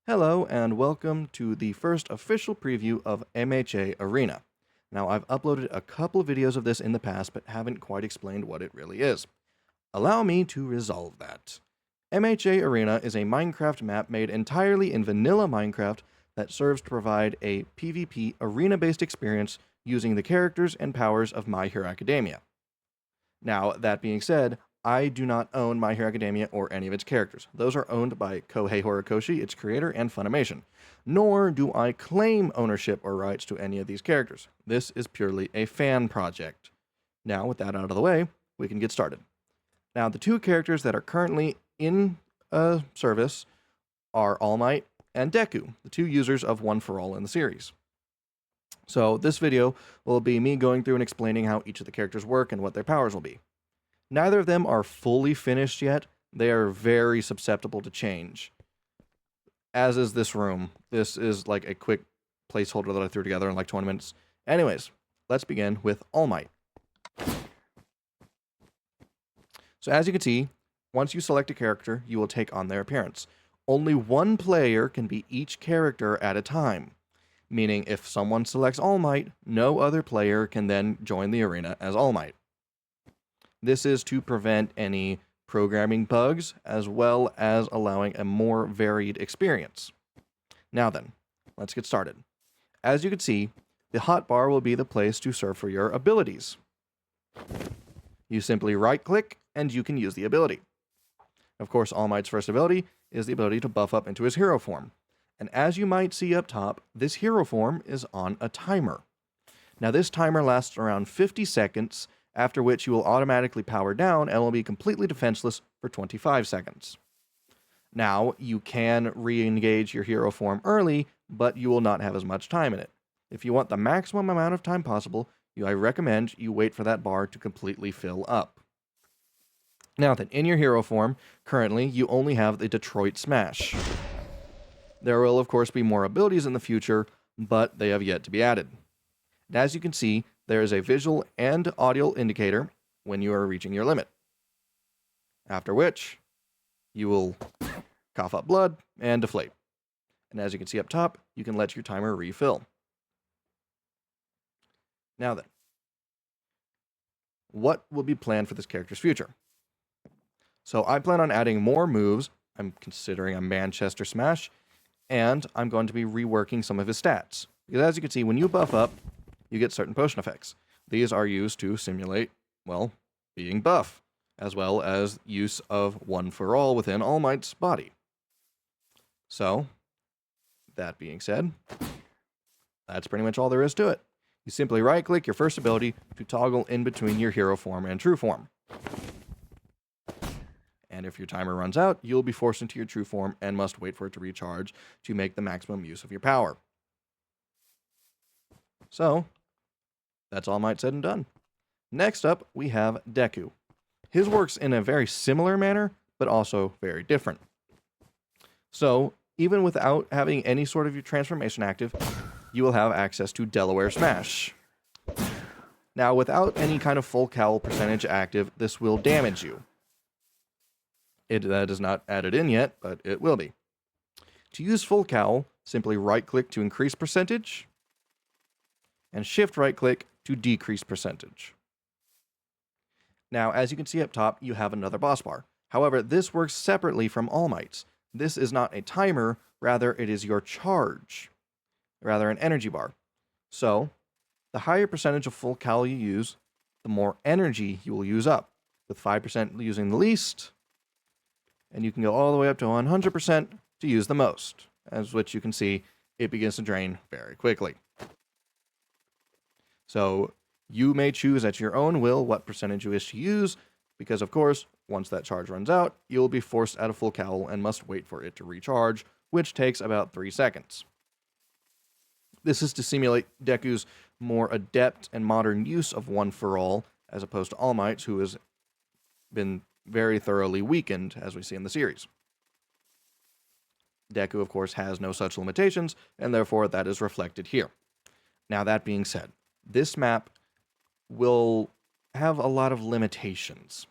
Hello and welcome to the first official preview of MHA Arena. Now, I've uploaded a couple of videos of this in the past, but haven't quite explained what it really is. Allow me to resolve that. MHA Arena is a Minecraft map made entirely in vanilla Minecraft that serves to provide a PvP arena-based experience using the characters and powers of My Hero Academia. Now, that being said, I do not own My Hero Academia or any of its characters. Those are owned by Kohei Horikoshi, its creator, and Funimation. Nor do I claim ownership or rights to any of these characters. This is purely a fan project. Now, with that out of the way, we can get started. Now, the two characters that are currently in service are All Might and Deku, the two users of One for All in the series. So this video will be me going through and explaining how each of the characters work and what their powers will be. Neither of them are fully finished yet. They are very susceptible to change. As is this room. This is like a quick placeholder that I threw together in like 20 minutes. Anyways, let's begin with All Might. So as you can see, once you select a character, you will take on their appearance. Only one player can be each character at a time. Meaning if someone selects All Might, no other player can then join the arena as All Might. This is to prevent any programming bugs, as well as allowing a more varied experience. Now then, let's get started. As you can see, the hotbar will be the place to search for your abilities. You simply right-click, and you can use the ability. Of course, All Might's first ability is the ability to buff up into his hero form. And as you might see up top, this hero form is on a timer. Now this timer lasts around 50 seconds, after which you will automatically power down and will be completely defenseless for 25 seconds. Now, you can re-engage your hero form early, but you will not have as much time in it. If you want the maximum amount of time possible, I recommend you wait for that bar to completely fill up. Now then, in your hero form, currently you only have the Detroit Smash. There will of course be more abilities in the future, but they have yet to be added. And as you can see, there is a visual and audio indicator when you are reaching your limit. After which, you will cough up blood and deflate. And as you can see up top, you can let your timer refill. Now then, what will be planned for this character's future? So I plan on adding more moves. I'm considering a Manchester Smash, and I'm going to be reworking some of his stats. Because as you can see, when you buff up, you get certain potion effects. These are used to simulate, well, being buff, as well as use of One for All within All Might's body. So, that being said, that's pretty much all there is to it. You simply right-click your first ability to toggle in between your hero form and true form. And if your timer runs out, you'll be forced into your true form and must wait for it to recharge to make the maximum use of your power. So, that's All Might said and done. Next up, we have Deku. His works in a very similar manner, but also very different. So, even without having any sort of your transformation active, you will have access to Delaware Smash. Now, without any kind of full cowl percentage active, this will damage you. That is not added in yet, but it will be. To use full cowl, simply right-click to increase percentage, and shift right-click to decrease percentage. Now, as you can see up top, you have another boss bar. However, this works separately from All Might's. This is not a timer, rather it is your charge, rather an energy bar. So, the higher percentage of full cowl you use, the more energy you will use up, with 5% using the least, and you can go all the way up to 100% to use the most, as which you can see, it begins to drain very quickly. So you may choose at your own will what percentage you wish to use, because of course, once that charge runs out, you'll be forced out of full cowl and must wait for it to recharge, which takes about 3 seconds. This is to simulate Deku's more adept and modern use of One for All, as opposed to All Might's, who has been very thoroughly weakened, as we see in the series. Deku, of course, has no such limitations, and therefore that is reflected here. Now, that being said, this map will have a lot of limitations.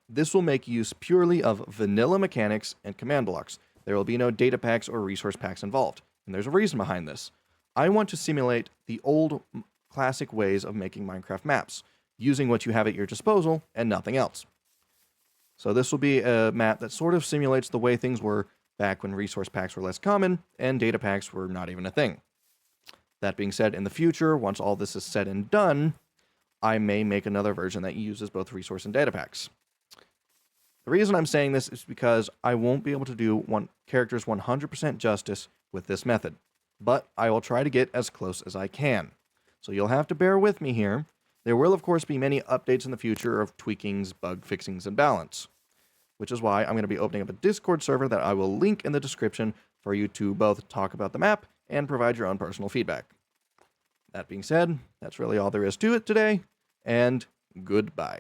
This will make use purely of vanilla mechanics and command blocks. There will be no data packs or resource packs involved, and there's a reason behind this. I want to simulate the old classic ways of making Minecraft maps, using what you have at your disposal and nothing else. So this will be a map that sort of simulates the way things were back when resource packs were less common and data packs were not even a thing. That being said, in the future, once all this is said and done, I may make another version that uses both resource and data packs. The reason I'm saying this is because I won't be able to do characters 100% justice with this method, but I will try to get as close as I can. So you'll have to bear with me here. There will, of course, be many updates in the future of tweakings, bug fixings, and balance, which is why I'm going to be opening up a Discord server that I will link in the description for you to both talk about the map and provide your own personal feedback. That being said, that's really all there is to it today, and goodbye.